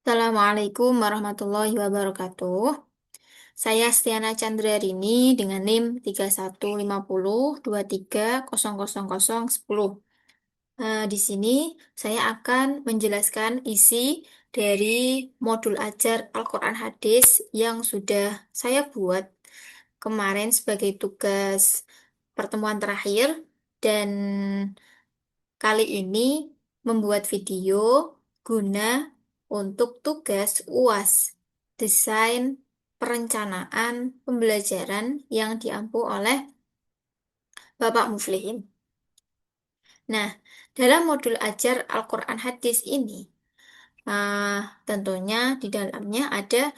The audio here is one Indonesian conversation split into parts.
Assalamualaikum warahmatullahi wabarakatuh. Saya Stiana Chandrarini dengan NIM 3150230010. Di sini saya akan menjelaskan isi dari modul ajar Al-Quran Hadis yang sudah saya buat kemarin sebagai tugas pertemuan terakhir dan kali ini membuat video guna untuk tugas UAS, desain perencanaan pembelajaran yang diampu oleh Bapak Muflihin. Nah, dalam modul ajar Al-Quran Hadis ini, tentunya di dalamnya ada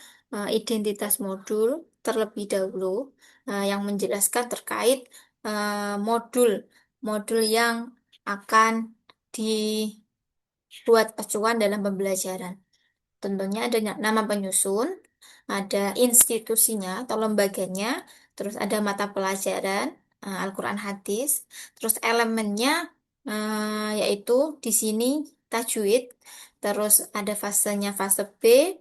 identitas modul terlebih dahulu yang menjelaskan terkait modul modul yang akan dibuat acuan dalam pembelajaran. Tentunya ada nama penyusun, ada institusinya atau lembaganya, terus ada mata pelajaran Al-Quran Hadis, terus elemennya yaitu di sini tajwid, terus ada fasenya fase B,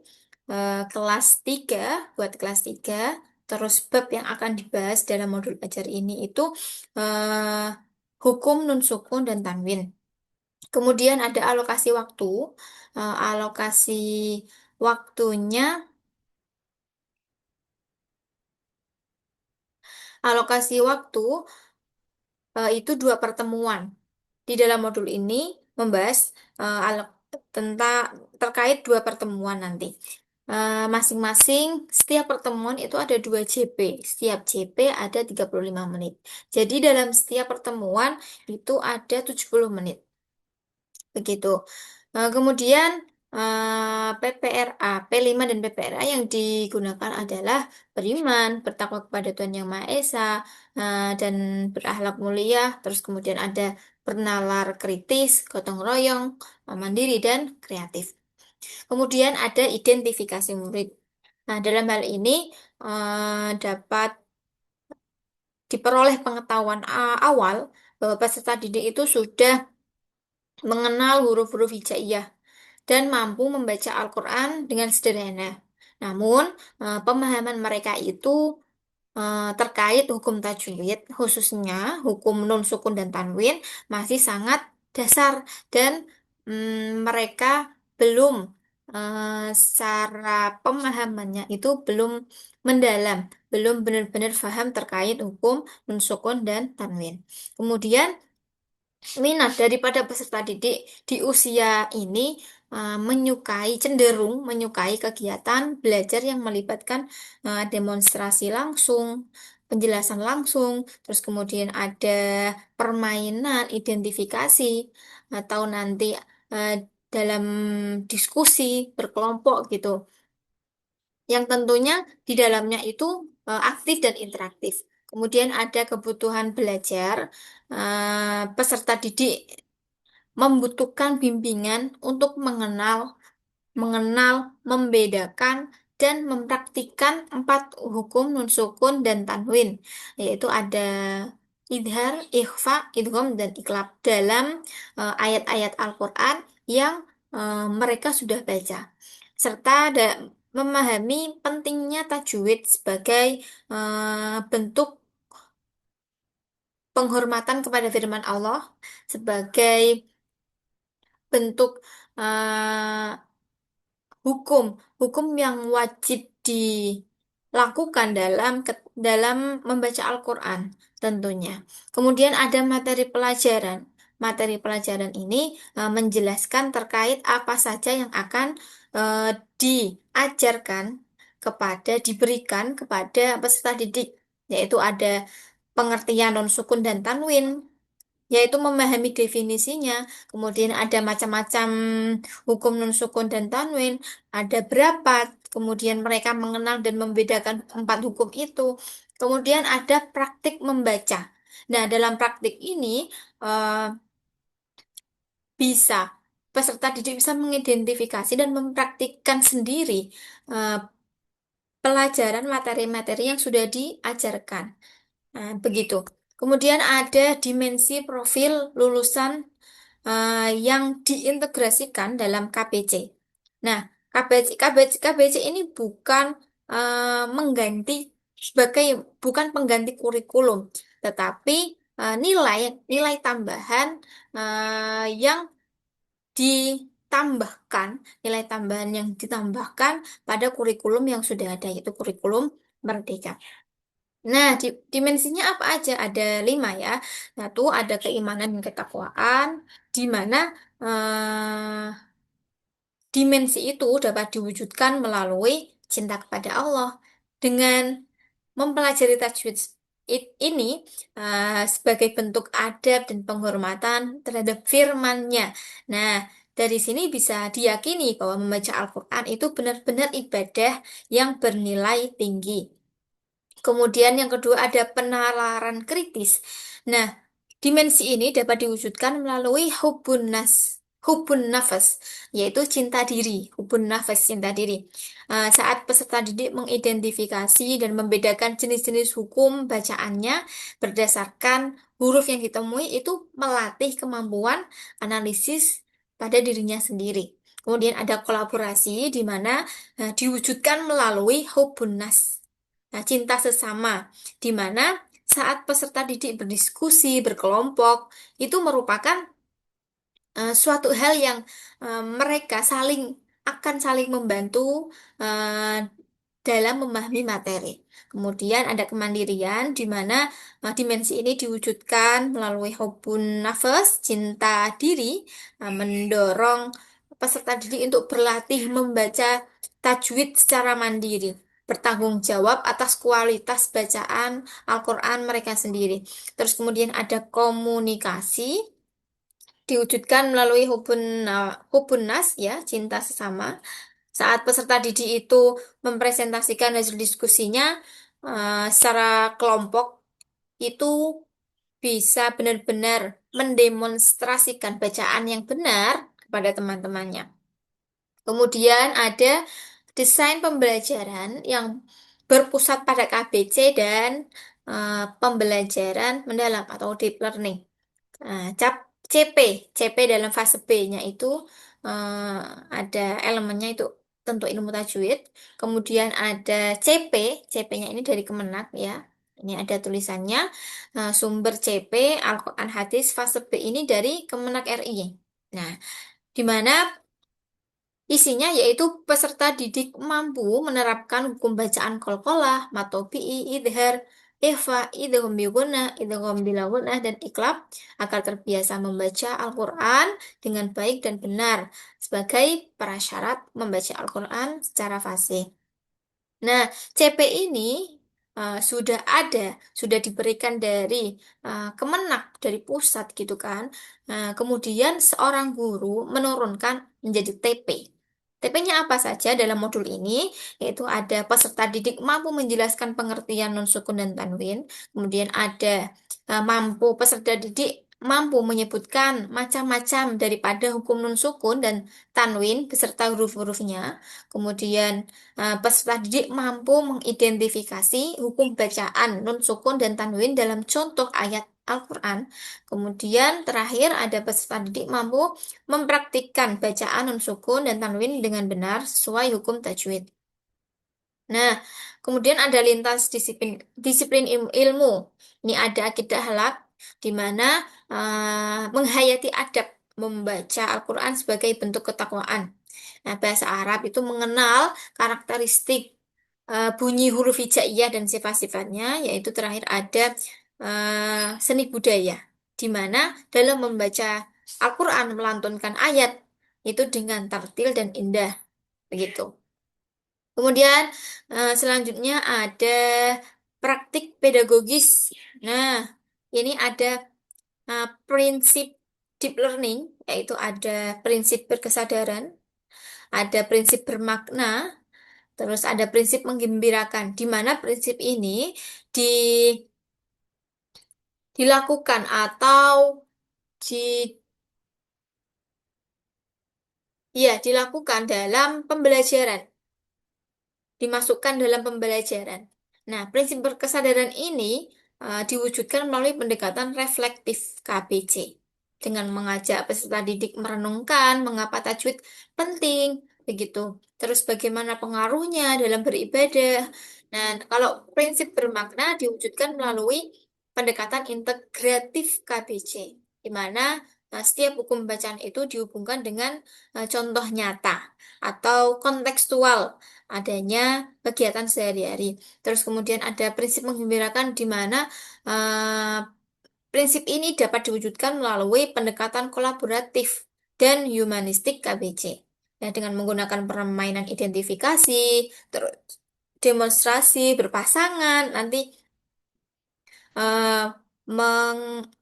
kelas 3 buat kelas 3, terus bab yang akan dibahas dalam modul ajar ini itu eh, hukum nun sukun dan tanwin. Kemudian ada alokasi waktu. Alokasi waktunya, alokasi waktu itu 2 pertemuan. Di dalam modul ini membahas tentang terkait 2 pertemuan nanti. Masing-masing setiap pertemuan itu ada 2 JP. Setiap JP ada 35 menit. Jadi dalam setiap pertemuan itu ada 70 menit. Begitu. Kemudian PPRA, P5 dan PPRA yang digunakan adalah beriman, bertakwa kepada Tuhan Yang Maha Esa, dan berakhlak mulia. Terus kemudian ada bernalar kritis, gotong royong, mandiri, dan kreatif. Kemudian ada identifikasi murid. Nah, dalam hal ini dapat diperoleh pengetahuan awal bahwa peserta didik itu sudah mengenal huruf-huruf hijaiyah dan mampu membaca Al-Quran dengan sederhana. Namun, pemahaman mereka itu terkait hukum tajwid, khususnya hukum nun sukun dan tanwin, masih sangat dasar dan mereka belum secara pemahamannya itu belum mendalam, belum benar-benar paham terkait hukum nun sukun dan tanwin. Kemudian minat daripada peserta didik di usia ini cenderung menyukai kegiatan belajar yang melibatkan demonstrasi langsung, penjelasan langsung, terus kemudian ada permainan identifikasi atau nanti eh, dalam diskusi berkelompok gitu yang tentunya di dalamnya itu aktif dan interaktif. Kemudian ada kebutuhan belajar, peserta didik membutuhkan bimbingan untuk mengenal, membedakan, dan mempraktikkan 4 hukum nun sukun dan tanwin, yaitu ada idhar, ikhfa, idgham, dan iklab dalam ayat-ayat Al-Quran yang mereka sudah baca, serta memahami pentingnya tajwid sebagai bentuk penghormatan kepada firman Allah, sebagai bentuk eh, hukum hukum yang wajib dilakukan dalam membaca Al-Quran tentunya. Kemudian ada materi pelajaran. Materi pelajaran ini menjelaskan terkait apa saja yang akan diajarkan diberikan kepada peserta didik, yaitu ada pengertian non sukun dan tanwin, yaitu memahami definisinya. Kemudian ada macam-macam hukum nun sukun dan tanwin, ada berapa, kemudian mereka mengenal dan membedakan 4 hukum itu. Kemudian ada praktik membaca. Nah, dalam praktik ini eh, bisa peserta didik bisa mengidentifikasi dan mempraktikkan sendiri eh, pelajaran materi-materi yang sudah diajarkan. Nah, begitu. Kemudian ada dimensi profil lulusan yang diintegrasikan dalam KPC. Nah, KBC ini bukan mengganti sebagai bukan pengganti kurikulum, tetapi nilai nilai tambahan yang ditambahkan, nilai tambahan yang ditambahkan pada kurikulum yang sudah ada, yaitu kurikulum Merdeka. Nah, dimensinya apa aja? Ada 5 ya. Satu, ada keimanan dan ketakwaan, di mana dimensi itu dapat diwujudkan melalui cinta kepada Allah dengan mempelajari tajwid ini sebagai bentuk adab dan penghormatan terhadap firman-Nya. Nah, dari sini bisa diyakini bahwa membaca Al-Quran itu benar-benar ibadah yang bernilai tinggi. Kemudian yang kedua ada penalaran kritis. Nah, dimensi ini dapat diwujudkan melalui hubun nafas, yaitu cinta diri, hubun nafas, cinta diri. Saat peserta didik mengidentifikasi dan membedakan jenis-jenis hukum bacaannya berdasarkan huruf yang ditemui, itu melatih kemampuan analisis pada dirinya sendiri. Kemudian ada kolaborasi di mana diwujudkan melalui hubun nas. Nah, cinta sesama, di mana saat peserta didik berdiskusi, berkelompok, itu merupakan suatu hal yang mereka akan saling membantu eh, dalam memahami materi. Kemudian ada kemandirian, di mana dimensi ini diwujudkan melalui hubun nafas, cinta diri, mendorong peserta didik untuk berlatih membaca tajwid secara mandiri, bertanggung jawab atas kualitas bacaan Al-Quran mereka sendiri. Terus kemudian ada komunikasi, diwujudkan melalui hubun nas, ya, cinta sesama. Saat peserta didik itu mempresentasikan hasil diskusinya secara kelompok, itu bisa benar-benar mendemonstrasikan bacaan yang benar kepada teman-temannya. Kemudian ada desain pembelajaran yang berpusat pada KBC dan pembelajaran mendalam atau deep learning. Nah, CP, CP dalam fase B-nya itu eh, ada elemennya itu tentu ilmu tajwid. Kemudian ada CP, CP-nya ini dari Kemenak ya. Ini ada tulisannya sumber CP Al-Quran Hadis fase B ini dari Kemenak RI. Nah, di mana isinya yaitu peserta didik mampu menerapkan hukum bacaan qalqalah, matobi'i, idhar, ikhfa, idgham bi gunnah, idgham bila gunnah, dan iklab agar terbiasa membaca Al-Quran dengan baik dan benar sebagai prasyarat membaca Al-Quran secara fasih. Nah, CP ini sudah ada, sudah diberikan dari Kemenak, dari pusat gitu kan. Nah, kemudian seorang guru menurunkan menjadi TP. TP-nya apa saja dalam modul ini? Yaitu ada peserta didik mampu menjelaskan pengertian non sukun dan tanwin. Kemudian ada peserta didik mampu menyebutkan macam-macam daripada hukum non sukun dan tanwin beserta huruf-hurufnya. Kemudian peserta didik mampu mengidentifikasi hukum bacaan nun sukun dan tanwin dalam contoh ayat Al-Quran. Kemudian terakhir ada peserta didik mampu mempraktikkan bacaan nun sukun dan tanwin dengan benar sesuai hukum tajwid. Nah, kemudian ada lintas disiplin ilmu. Ini ada akidah halak, di mana menghayati adab membaca Al-Quran sebagai bentuk ketakwaan. Nah, bahasa Arab itu mengenal karakteristik bunyi huruf hijaiyah dan sifat-sifatnya, yaitu terakhir ada seni budaya, di mana dalam membaca Al-Quran melantunkan ayat itu dengan tartil dan indah, begitu. Kemudian selanjutnya ada praktik pedagogis. Nah, ini ada prinsip deep learning, yaitu ada prinsip berkesadaran, ada prinsip bermakna, terus ada prinsip menggembirakan, di mana prinsip ini di, dilakukan atau di, ya, dilakukan dalam pembelajaran, dimasukkan dalam pembelajaran. Nah, prinsip berkesadaran ini diwujudkan melalui pendekatan reflektif KBC dengan mengajak peserta didik merenungkan mengapa tajwid penting, begitu. Terus bagaimana pengaruhnya dalam beribadah. Nah, kalau prinsip bermakna diwujudkan melalui pendekatan integratif KBC, di mana setiap hukum bacaan itu dihubungkan dengan contoh nyata atau kontekstual adanya kegiatan sehari-hari. Terus kemudian ada prinsip menggembirakan di mana eh, prinsip ini dapat diwujudkan melalui pendekatan kolaboratif dan humanistik KBC. Ya, dengan menggunakan permainan identifikasi, terus demonstrasi berpasangan, nanti eh,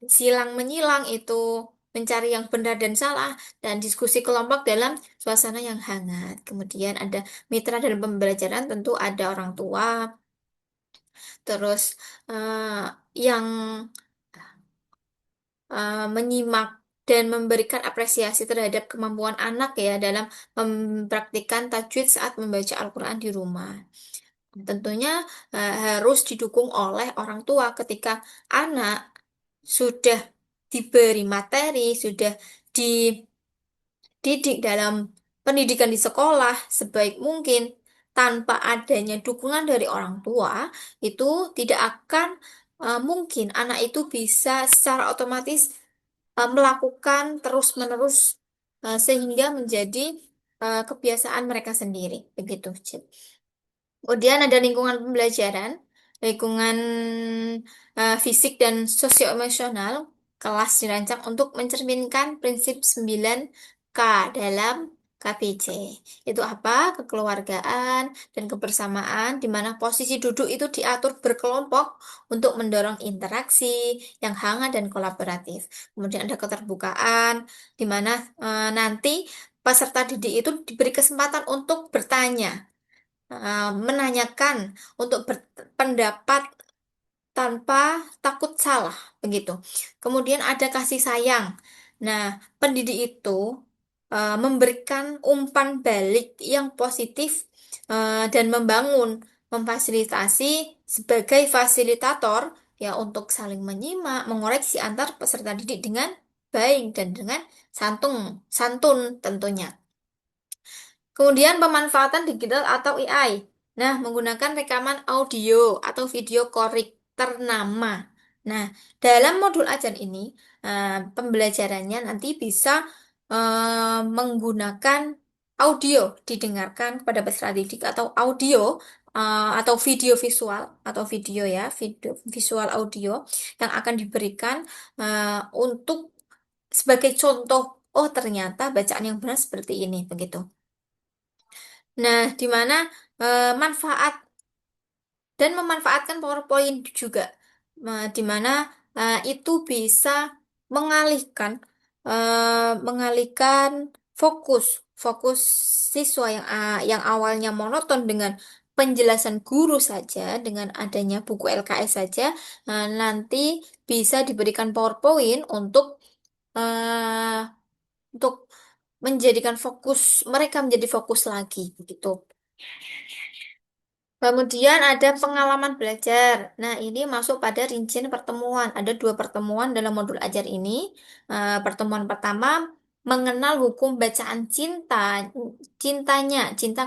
silang menyilang itu mencari yang benar dan salah, dan diskusi kelompok dalam suasana yang hangat. Kemudian ada mitra dalam pembelajaran, tentu ada orang tua, terus yang menyimak dan memberikan apresiasi terhadap kemampuan anak ya dalam mempraktikkan tajwid saat membaca Al-Quran di rumah. Tentunya harus didukung oleh orang tua ketika anak sudah diberi materi, sudah dididik dalam pendidikan di sekolah sebaik mungkin tanpa adanya dukungan dari orang tua, itu tidak akan mungkin anak itu bisa secara otomatis melakukan terus-menerus sehingga menjadi kebiasaan mereka sendiri. Begitu, Cid. Kemudian ada lingkungan pembelajaran, lingkungan fisik dan sosioemosional. Kelas dirancang untuk mencerminkan prinsip 9K dalam KPC. Itu apa? Kekeluargaan dan kebersamaan, di mana posisi duduk itu diatur berkelompok untuk mendorong interaksi yang hangat dan kolaboratif. Kemudian ada keterbukaan, di mana nanti peserta didik itu diberi kesempatan untuk bertanya, menanyakan, untuk berpendapat tanpa takut salah, begitu. Kemudian ada kasih sayang. Nah, pendidik itu memberikan umpan balik yang positif dan membangun, memfasilitasi sebagai fasilitator ya untuk saling menyimak, mengoreksi antar peserta didik dengan baik dan dengan santun tentunya. Kemudian pemanfaatan digital atau AI. Nah, menggunakan rekaman audio atau video korik ternama. Nah, dalam modul ajar ini, pembelajarannya nanti bisa menggunakan audio didengarkan kepada peserta didik atau audio atau video visual atau video ya, video visual audio yang akan diberikan untuk sebagai contoh, oh ternyata bacaan yang benar seperti ini, begitu. Nah, di mana manfaat dan memanfaatkan PowerPoint juga, di mana itu bisa mengalihkan mengalihkan fokus fokus siswa yang awalnya monoton dengan penjelasan guru saja, dengan adanya buku LKS saja, nanti bisa diberikan PowerPoint eh, untuk menjadikan fokus mereka menjadi fokus lagi, begitu. Kemudian ada pengalaman belajar. Nah, ini masuk pada rincian pertemuan. Ada dua pertemuan dalam modul ajar ini. Pertemuan pertama mengenal hukum bacaan cinta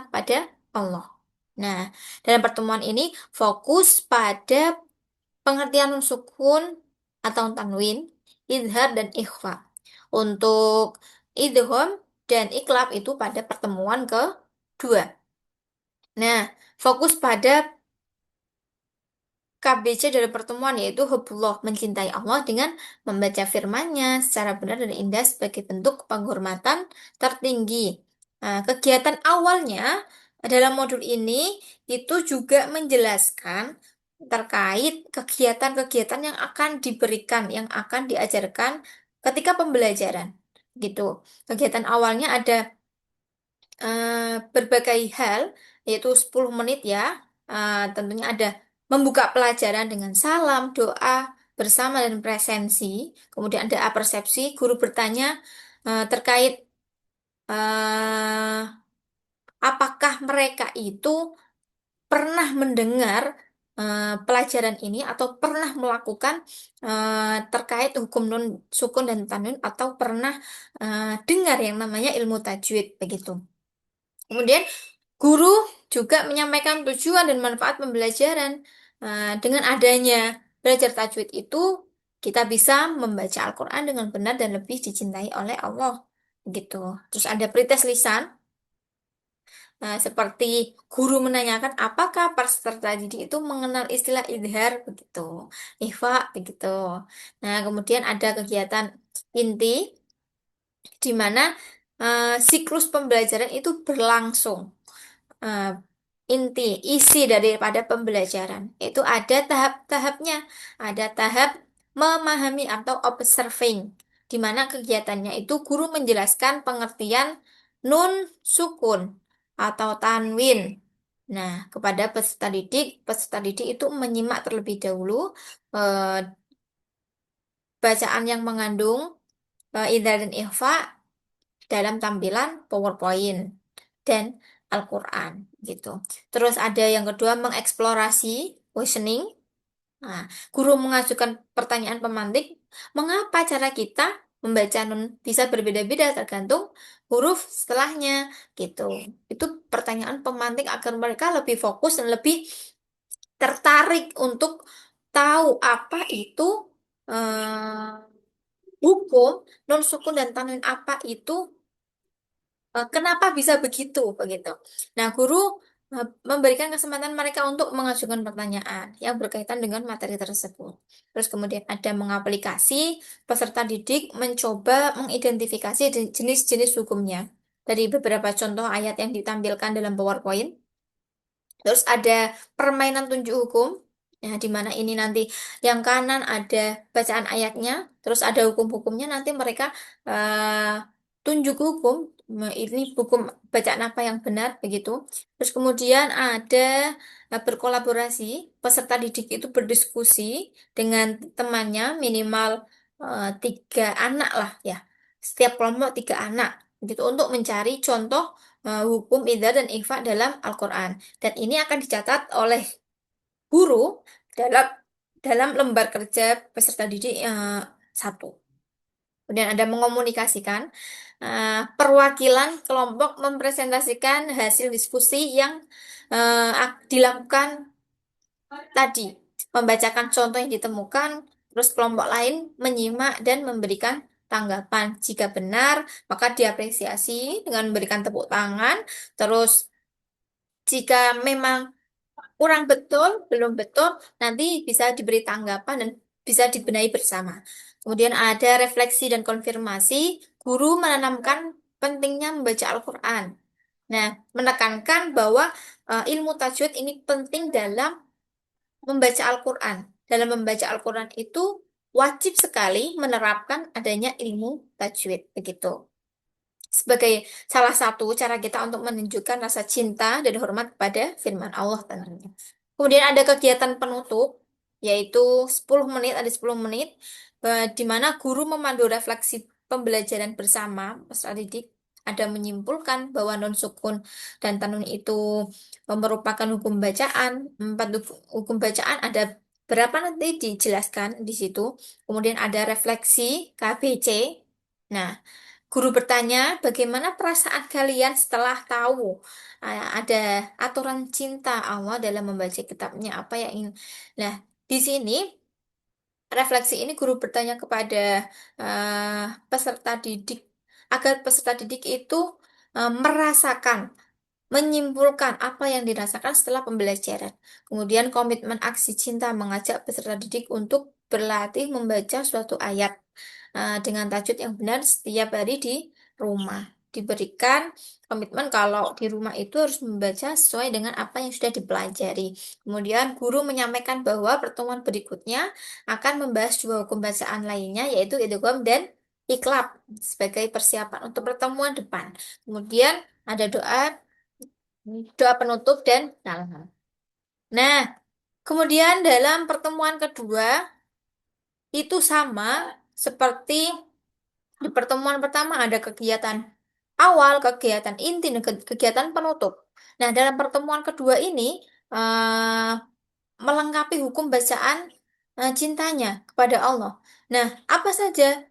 kepada Allah. Nah, dalam pertemuan ini fokus pada pengertian sukun atau tanwin, idhar dan ikhfa. Untuk idgham dan iklab itu pada pertemuan kedua. Nah, fokus pada KBC dari pertemuan yaitu hubullah, mencintai Allah dengan membaca firman-Nya secara benar dan indah sebagai bentuk penghormatan tertinggi. Nah, kegiatan awalnya dalam modul ini itu juga menjelaskan terkait kegiatan-kegiatan yang akan diberikan, yang akan diajarkan ketika pembelajaran. Gitu. Kegiatan awalnya ada berbagai hal, yaitu 10 menit ya. Tentunya ada membuka pelajaran dengan salam, doa, bersama dan presensi. Kemudian ada persepsi, guru bertanya terkait eh, apakah mereka itu pernah mendengar pelajaran ini atau pernah melakukan terkait hukum nun, sukun dan tanwin, atau pernah dengar yang namanya ilmu tajwid, begitu. Kemudian guru juga menyampaikan tujuan dan manfaat pembelajaran. Dengan adanya belajar tajwid itu, kita bisa membaca Al-Quran dengan benar dan lebih dicintai oleh Allah. Gitu. Terus ada pretest lisan. Seperti guru menanyakan apakah peserta didik itu mengenal istilah idhar begitu, ikhfa begitu. Nah, kemudian ada kegiatan inti di mana siklus pembelajaran itu berlangsung. Eh, Inti, isi daripada pembelajaran itu ada tahap-tahapnya. Ada tahap memahami atau observing, di mana kegiatannya itu guru menjelaskan pengertian nun sukun atau tanwin. Nah, kepada peserta didik itu menyimak terlebih dahulu eh, bacaan yang mengandung idhar dan ikhfa dalam tampilan PowerPoint dan Al-Quran gitu. Terus ada yang kedua mengeksplorasi questioning. Nah, guru mengajukan pertanyaan pemantik, mengapa cara kita membaca nun bisa berbeda-beda tergantung huruf setelahnya gitu. Itu pertanyaan pemantik agar mereka lebih fokus dan lebih tertarik untuk tahu apa itu hukum non sukun dan tanwin apa itu. Kenapa bisa begitu, begitu. Nah, guru memberikan kesempatan mereka untuk mengajukan pertanyaan yang berkaitan dengan materi tersebut. Terus kemudian ada mengaplikasi, peserta didik mencoba mengidentifikasi jenis-jenis hukumnya dari beberapa contoh ayat yang ditampilkan dalam PowerPoint. Terus ada permainan tunjuk hukum, ya, di mana ini nanti yang kanan ada bacaan ayatnya, terus ada hukum-hukumnya, nanti mereka eh, tunjuk hukum, ini hukum bacaan apa yang benar, begitu. Terus kemudian ada berkolaborasi, peserta didik itu berdiskusi dengan temannya minimal 3 anak lah ya, setiap kelompok 3 anak, gitu, untuk mencari contoh hukum idhar dan ikhfa dalam Al-Quran. Dan ini akan dicatat oleh guru dalam dalam lembar kerja peserta didik 1. Kemudian ada mengomunikasikan, perwakilan kelompok mempresentasikan hasil diskusi yang dilakukan tadi, membacakan contoh yang ditemukan, terus kelompok lain menyimak dan memberikan tanggapan. Jika benar, maka diapresiasi dengan memberikan tepuk tangan. Terus jika memang kurang betul, belum betul, nanti bisa diberi tanggapan dan bisa dibenahi bersama. Kemudian ada refleksi dan konfirmasi, guru menanamkan pentingnya membaca Al-Quran. Nah, menekankan bahwa ilmu tajwid ini penting dalam membaca Al-Quran. Dalam membaca Al-Quran itu wajib sekali menerapkan adanya ilmu tajwid, begitu. Sebagai salah satu cara kita untuk menunjukkan rasa cinta dan hormat kepada firman Allah tentunya. Kemudian ada kegiatan penutup, yaitu 10 menit, ada 10 menit, di mana guru memandu refleksi pembelajaran bersama peserta didik, ada menyimpulkan bahwa non sukun dan tanun itu merupakan hukum bacaan. 4 hukum bacaan ada berapa nanti dijelaskan di situ. Kemudian ada refleksi KBC. Nah, guru bertanya, bagaimana perasaan kalian setelah tahu ada aturan cinta Allah dalam membaca kitabnya, apa yang ingin. Nah, di sini refleksi ini guru bertanya kepada peserta didik agar peserta didik itu merasakan, menyimpulkan apa yang dirasakan setelah pembelajaran. Kemudian komitmen aksi cinta mengajak peserta didik untuk berlatih membaca suatu ayat dengan tajwid yang benar setiap hari di rumah. Diberikan komitmen kalau di rumah itu harus membaca sesuai dengan apa yang sudah dipelajari. Kemudian guru menyampaikan bahwa pertemuan berikutnya akan membahas 2 hukum bacaan lainnya, yaitu idgham dan iklab sebagai persiapan untuk pertemuan depan. Kemudian ada doa penutup dan salam. Nah, kemudian dalam pertemuan kedua itu sama seperti di pertemuan pertama, ada kegiatan awal, kegiatan inti, dan kegiatan penutup. Nah, dalam pertemuan kedua ini eh, melengkapi hukum bacaan cintanya kepada Allah. Nah, apa saja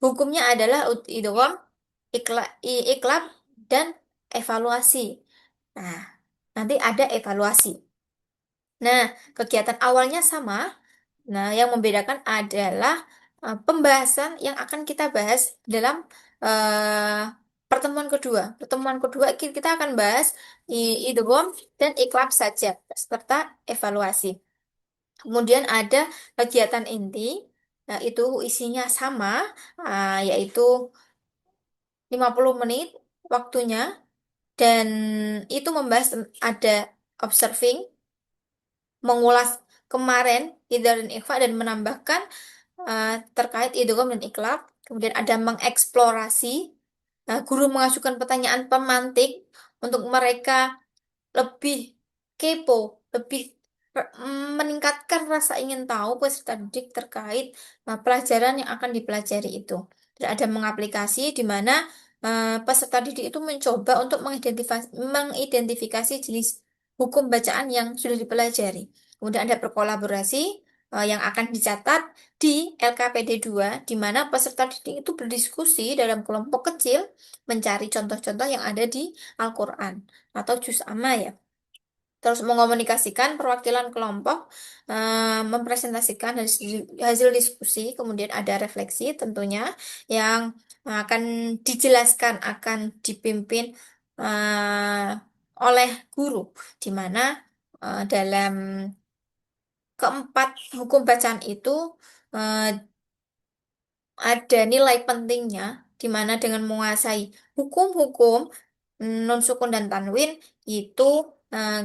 hukumnya adalah idgham, iklab, dan evaluasi. Nah, nanti ada evaluasi. Nah, kegiatan awalnya sama. Nah, yang membedakan adalah pembahasan yang akan kita bahas dalam pertemuan kedua. Pertemuan kedua kita akan bahas idgham dan iklab saja serta evaluasi. Kemudian ada kegiatan inti, itu isinya sama, yaitu 50 menit waktunya, dan itu membahas ada observing, mengulas kemarin idhar dan ikhfa dan menambahkan terkait idgham dan iklab. Kemudian ada mengeksplorasi. Guru mengajukan pertanyaan pemantik untuk mereka lebih kepo, lebih meningkatkan rasa ingin tahu peserta didik terkait pelajaran yang akan dipelajari itu. Dan ada mengaplikasi di mana peserta didik itu mencoba untuk mengidentifikasi jenis hukum bacaan yang sudah dipelajari. Kemudian ada berkolaborasi yang akan dicatat di LKPD 2, di mana peserta didik itu berdiskusi dalam kelompok kecil mencari contoh-contoh yang ada di Al-Quran atau juz amma ya. Terus mengomunikasikan perwakilan kelompok, mempresentasikan hasil diskusi, kemudian ada refleksi tentunya yang akan dijelaskan, akan dipimpin oleh guru, di mana dalam keempat hukum bacaan itu eh, ada nilai pentingnya, di mana dengan menguasai hukum-hukum non sukun dan tanwin itu eh,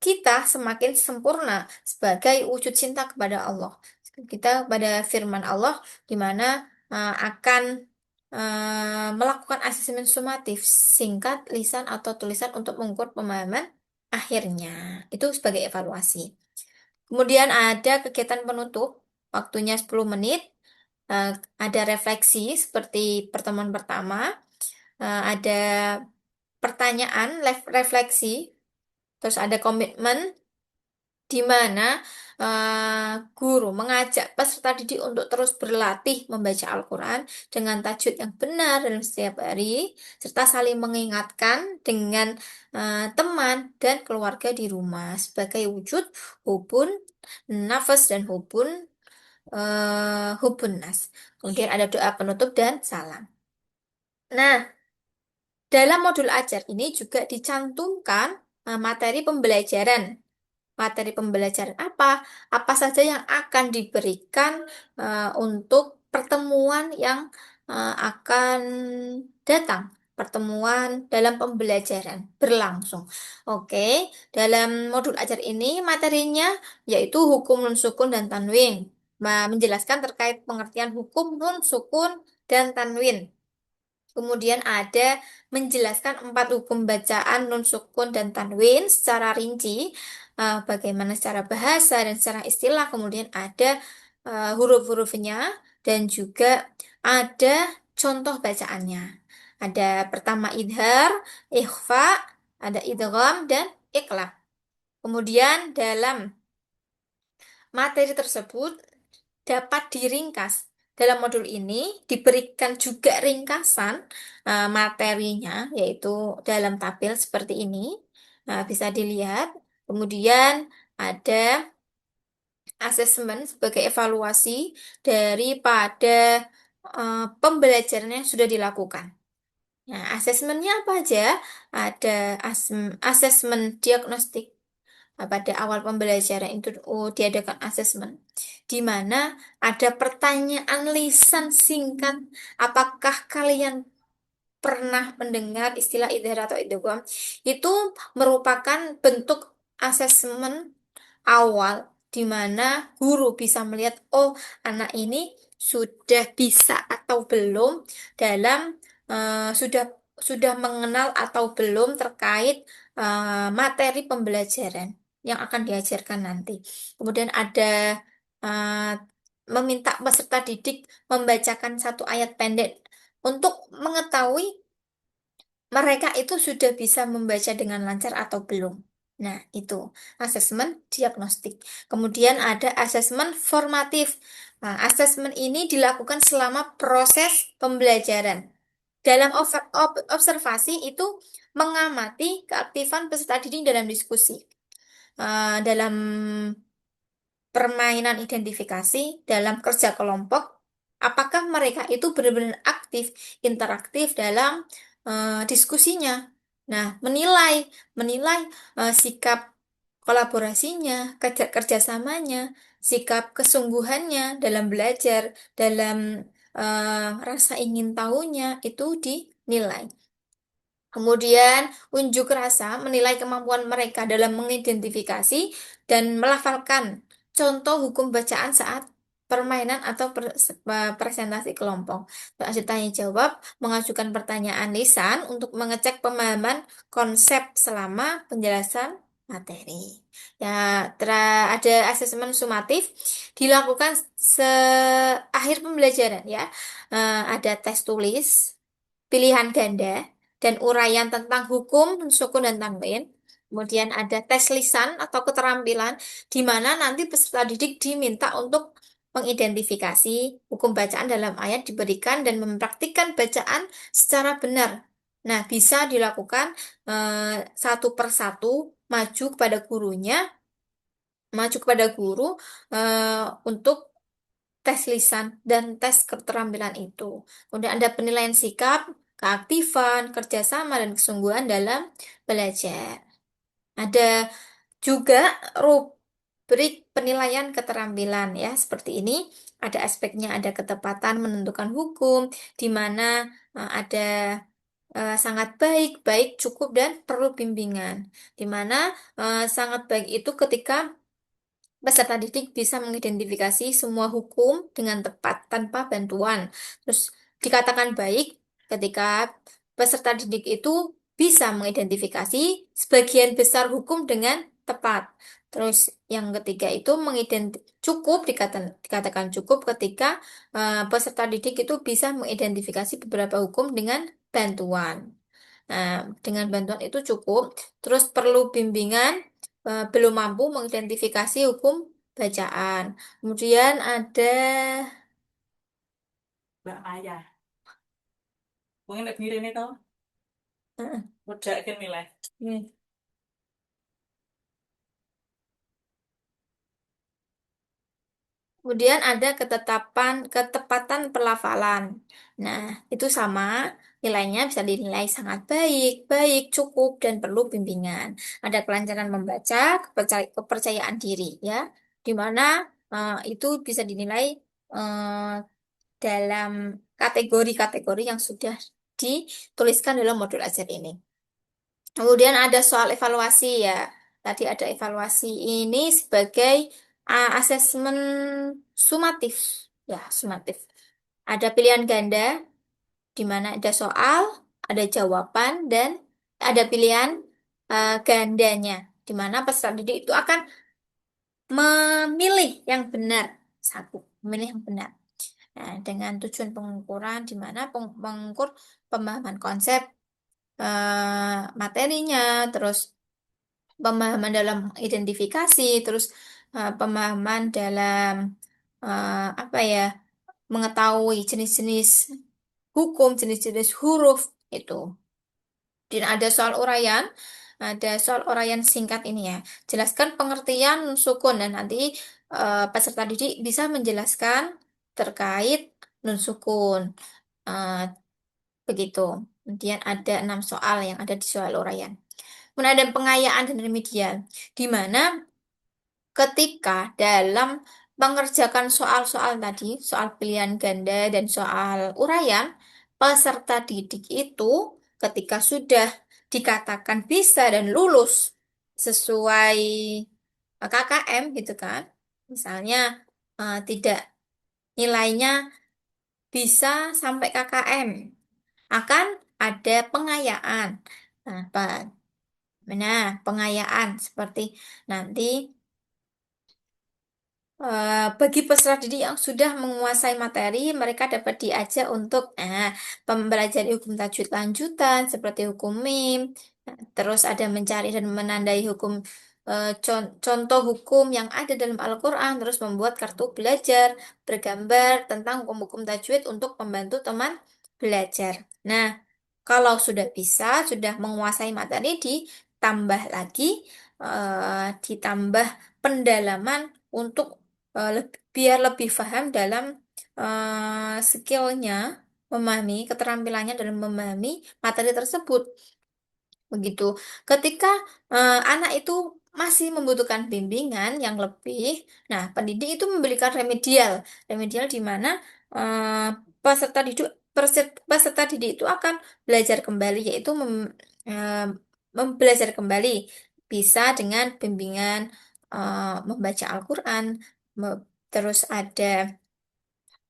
kita semakin sempurna sebagai wujud cinta kepada Allah. Kita pada firman Allah di mana akan melakukan asesmen sumatif singkat lisan atau tulisan untuk mengukur pemahaman akhirnya. Itu sebagai evaluasi. Kemudian ada kegiatan penutup, waktunya 10 menit. Eh, ada refleksi seperti pertemuan pertama, ada pertanyaan, refleksi, terus ada komitmen di mana guru mengajak peserta didik untuk terus berlatih membaca Al-Quran dengan tajwid yang benar dalam setiap hari, serta saling mengingatkan dengan teman dan keluarga di rumah sebagai wujud hubun nafas dan hubun nas. Kemudian ada doa penutup dan salam. Nah, dalam modul ajar ini juga dicantumkan materi pembelajaran. Materi pembelajaran apa? Apa saja yang akan diberikan untuk pertemuan yang akan datang? Pertemuan dalam pembelajaran berlangsung. Oke, dalam modul ajar ini materinya yaitu hukum nun sukun dan tanwin. Menjelaskan terkait pengertian hukum nun sukun dan tanwin. Kemudian ada menjelaskan 4 hukum bacaan nun sukun dan tanwin secara rinci, bagaimana secara bahasa dan secara istilah. Kemudian ada huruf-hurufnya dan juga ada contoh bacaannya. Ada pertama idhar, ikhfa, ada idgham dan iqlab. Kemudian dalam materi tersebut dapat diringkas. Dalam modul ini diberikan juga ringkasan materinya, yaitu dalam tabel seperti ini. Nah, bisa dilihat. Kemudian ada asesmen sebagai evaluasi daripada pembelajaran yang sudah dilakukan. Nah, asesmennya apa aja? Ada asesmen diagnostik. Pada awal pembelajaran itu diadakan asesmen di mana ada pertanyaan lisan singkat. Apakah kalian pernah mendengar istilah idhar atau idgham? Itu merupakan bentuk asesmen awal di mana guru bisa melihat, oh, anak ini sudah bisa atau belum dalam sudah mengenal atau belum terkait materi pembelajaran yang akan diajarkan nanti. Kemudian ada uh, meminta peserta didik membacakan satu ayat pendek untuk mengetahui mereka itu sudah bisa membaca dengan lancar atau belum. Nah, itu asesmen diagnostik. Kemudian ada asesmen formatif. Nah, asesmen ini dilakukan selama proses pembelajaran. Dalam observasi itu mengamati keaktifan peserta didik dalam diskusi, dalam permainan identifikasi, dalam kerja kelompok, apakah mereka itu benar-benar aktif, interaktif dalam diskusinya. Nah, menilai sikap kolaborasinya, kerjasamanya, sikap kesungguhannya dalam belajar, dalam rasa ingin tahunya itu dinilai. Kemudian, unjuk rasa menilai kemampuan mereka dalam mengidentifikasi dan melafalkan contoh hukum bacaan saat permainan atau presentasi kelompok. Hasil tanya jawab, mengajukan pertanyaan lisan untuk mengecek pemahaman konsep selama penjelasan materi. Ya, ada asesmen sumatif dilakukan akhir pembelajaran ya. Ada tes tulis, pilihan ganda, dan uraian tentang hukum, sukun, dan tanwin. Kemudian ada tes lisan atau keterampilan, di mana nanti peserta didik diminta untuk mengidentifikasi hukum bacaan dalam ayat diberikan dan mempraktikkan bacaan secara benar. Nah, bisa dilakukan satu persatu, maju kepada guru untuk tes lisan dan tes keterampilan itu. Kemudian ada penilaian sikap, keaktifan, kerjasama, dan kesungguhan dalam belajar. Ada juga rubrik penilaian keterampilan ya, seperti ini. Ada aspeknya, ada ketepatan menentukan hukum, di mana ada sangat baik, baik, cukup, dan perlu bimbingan. Di mana sangat baik itu ketika peserta didik bisa mengidentifikasi semua hukum dengan tepat tanpa bantuan. Terus dikatakan baik ketika peserta didik itu bisa mengidentifikasi sebagian besar hukum dengan tepat. Terus yang ketiga itu cukup dikatakan cukup ketika peserta didik itu bisa mengidentifikasi beberapa hukum dengan bantuan. Nah, dengan bantuan itu cukup. Terus perlu bimbingan, belum mampu mengidentifikasi hukum bacaan. Kemudian ada Mbak Maya. Mungkin lagi ini tau, eh, udah nilai. ini. Kemudian ada ketepatan pelafalan. Nah, itu sama, nilainya bisa dinilai sangat baik, baik, cukup, dan perlu bimbingan. Ada kelancaran membaca, kepercayaan diri, ya, di mana itu bisa dinilai eh, dalam kategori-kategori yang sudah dituliskan dalam modul ajar ini. Kemudian ada soal evaluasi ya. Tadi ada evaluasi ini sebagai asesmen sumatif. Ya, sumatif. Ada pilihan ganda di mana ada soal, ada jawaban, dan ada pilihan gandanya. Di mana peserta didik itu akan memilih yang benar. Satu, memilih yang benar. Nah, dengan tujuan pengukuran di mana mengukur pemahaman konsep materinya, terus pemahaman dalam identifikasi, terus pemahaman dalam apa ya, mengetahui jenis-jenis hukum, jenis-jenis huruf itu. Dan ada soal uraian singkat ini ya. Jelaskan pengertian sukun dan nanti peserta didik bisa menjelaskan terkait nun sukun. Eh, Begitu. Kemudian ada 6 soal yang ada di soal uraian. Kemudian ada pengayaan dan remedial, di mana ketika dalam mengerjakan soal-soal tadi, soal pilihan ganda dan soal uraian, peserta didik itu ketika sudah dikatakan bisa dan lulus sesuai KKM gitu kan, misalnya tidak nilainya bisa sampai KKM, akan ada pengayaan. Pengayaan seperti nanti bagi peserta didik yang sudah menguasai materi, mereka dapat diajak untuk pembelajaran hukum tajwid lanjutan seperti hukum mim. Nah, terus ada mencari dan menandai hukum contoh hukum yang ada dalam Al-Quran, terus membuat kartu belajar bergambar tentang hukum-hukum tajwid untuk membantu teman belajar. Nah, kalau sudah bisa, sudah menguasai materi, ditambah lagi, ditambah pendalaman untuk biar lebih paham dalam skillnya, memahami keterampilannya dalam memahami materi tersebut. Begitu. Ketika anak itu masih membutuhkan bimbingan yang lebih, nah pendidik itu memberikan remedial, remedial di mana eh, peserta didik peserta didik itu akan belajar kembali, yaitu eh, belajar kembali bisa dengan bimbingan membaca Al-Quran, terus ada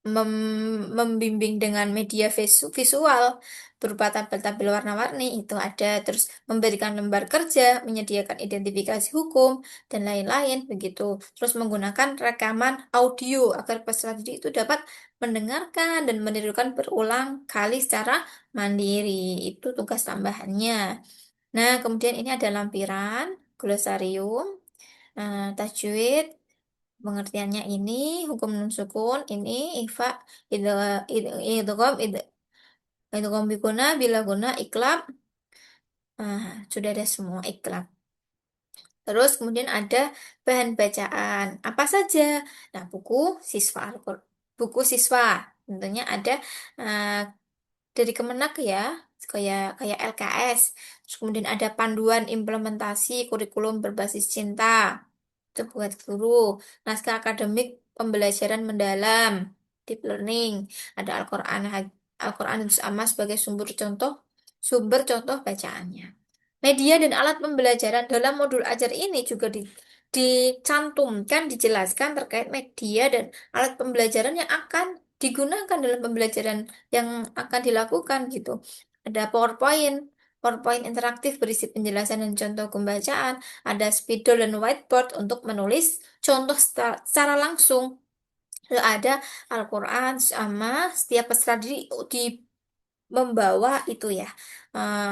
membimbing dengan media visual berupa tabel-tabel warna-warni itu ada, terus memberikan lembar kerja, menyediakan identifikasi hukum dan lain-lain begitu, terus menggunakan rekaman audio agar peserta didik itu dapat mendengarkan dan menirukan berulang kali secara mandiri. Itu tugas tambahannya. Nah, kemudian ini ada lampiran, glosarium, tajwid. Pengertiannya ini hukum nun sukun ini ifa idgham idgham biguna bila guna iklab. Sudah ada semua iklab. Terus kemudian ada bahan bacaan apa saja. Nah, buku siswa tentunya ada eh, dari Kemenak ya, kayak kayak LKS. Terus kemudian ada panduan implementasi kurikulum berbasis cinta. Itu buat guru. Naskah akademik pembelajaran mendalam, deep learning. Ada Al-Quran sama sebagai sumber contoh bacaannya. Media dan alat pembelajaran dalam modul ajar ini juga dicantumkan, dijelaskan terkait media dan alat pembelajaran yang akan digunakan dalam pembelajaran yang akan dilakukan gitu. Ada PowerPoint interaktif berisi penjelasan dan contoh pembacaan, ada spidol dan whiteboard untuk menulis contoh secara langsung. Lalu ada Al-Quran sama setiap peserta di membawa itu ya,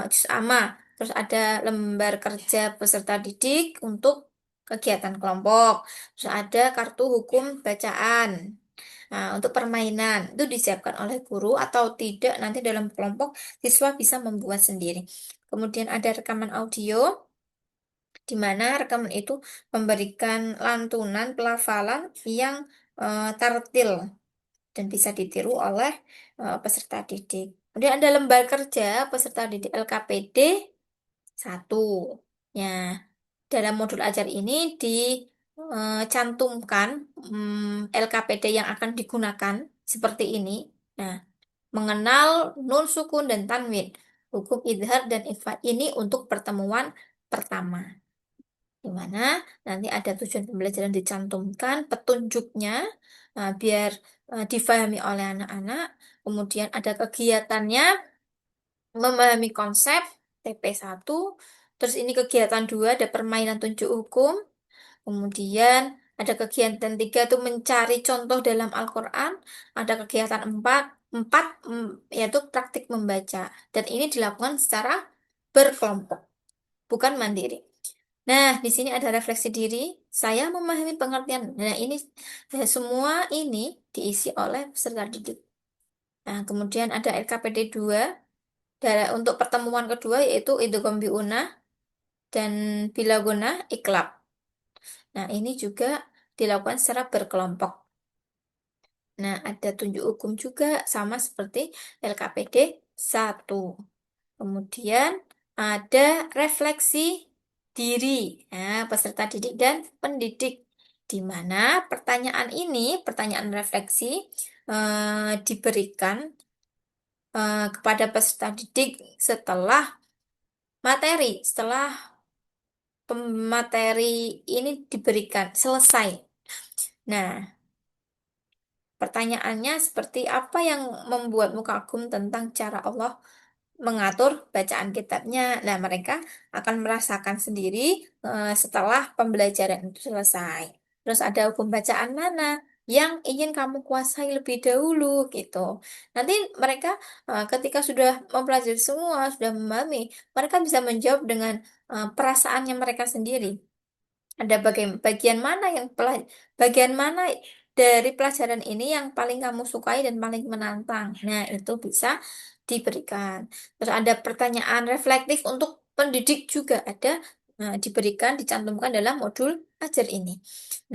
juz amma. Terus ada lembar kerja peserta didik untuk kegiatan kelompok. Terus ada kartu hukum bacaan. Nah, untuk permainan itu disiapkan oleh guru atau tidak nanti dalam kelompok siswa bisa membuat sendiri. Kemudian ada rekaman audio di mana rekaman itu memberikan lantunan pelafalan yang tartil dan bisa ditiru oleh peserta didik. Kemudian ada lembar kerja peserta didik LKPD 1. Ya, dalam modul ajar ini dicantumkan LKPD yang akan digunakan seperti ini. Nah, mengenal nun sukun dan tanwin, hukum idhar dan ikhfa ini untuk pertemuan pertama. Di mana nanti ada tujuan pembelajaran dicantumkan, petunjuknya biar difahami oleh anak-anak. Kemudian ada kegiatannya, memahami konsep TP1. Terus ini kegiatan 2 ada permainan tunjuk hukum. Kemudian ada kegiatan 3 itu mencari contoh dalam Al-Quran. Ada kegiatan 4 yaitu praktik membaca. Dan ini dilakukan secara berkelompok, bukan mandiri. Nah, di sini ada refleksi diri. Saya memahami pengertian. Nah, ini semua ini diisi oleh peserta didik. Nah, kemudian ada LKPD 2 untuk pertemuan kedua yaitu idgham biuna dan bilaguna iklab. Nah, ini juga dilakukan secara berkelompok. Nah, ada tunjuk hukum juga sama seperti LKPD 1. Kemudian ada refleksi diri, peserta didik dan pendidik, di mana pertanyaan refleksi diberikan kepada peserta didik setelah pemateri ini diberikan selesai. Nah, pertanyaannya seperti apa yang membuatmu kagum tentang cara Allah mengatur bacaan kitabnya. Nah, mereka akan merasakan sendiri setelah pembelajaran itu selesai. Terus ada hukum bacaan mana yang ingin kamu kuasai lebih dahulu gitu. Nanti mereka ketika sudah mempelajari semua, sudah memahami, mereka bisa menjawab dengan perasaannya mereka sendiri. Ada bagian mana bagian mana dari pelajaran ini yang paling kamu sukai dan paling menantang. Nah, itu bisa diberikan. Terus ada pertanyaan reflektif untuk pendidik juga ada diberikan, dicantumkan dalam modul ajar ini.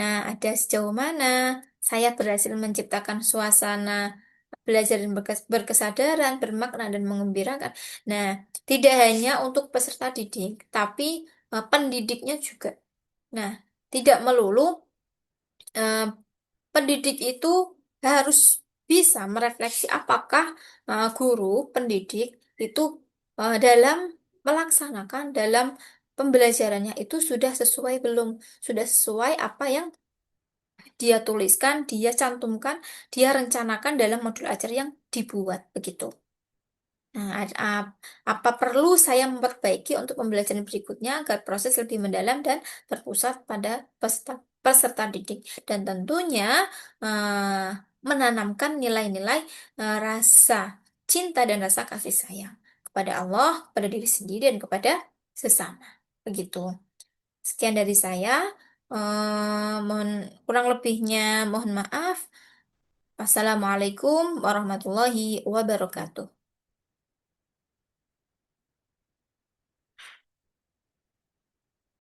Nah, ada sejauh mana saya berhasil menciptakan suasana belajar dan berkesadaran, bermakna dan mengembirakan. Nah, tidak hanya untuk peserta didik, tapi pendidiknya juga. Nah, tidak melulu eh, pendidik itu harus bisa merefleksi apakah guru pendidik itu dalam melaksanakan dalam pembelajarannya itu sudah sesuai belum, sudah sesuai apa yang dia tuliskan, dia cantumkan, dia rencanakan dalam modul ajar yang dibuat begitu. Nah, apa perlu saya memperbaiki untuk pembelajaran berikutnya agar proses lebih mendalam dan berpusat pada peserta didik dan tentunya eh, menanamkan nilai-nilai rasa cinta dan rasa kasih sayang kepada Allah, kepada diri sendiri dan kepada sesama. Begitu. Sekian dari saya. Mohon kurang lebihnya mohon maaf. Wassalamualaikum warahmatullahi wabarakatuh.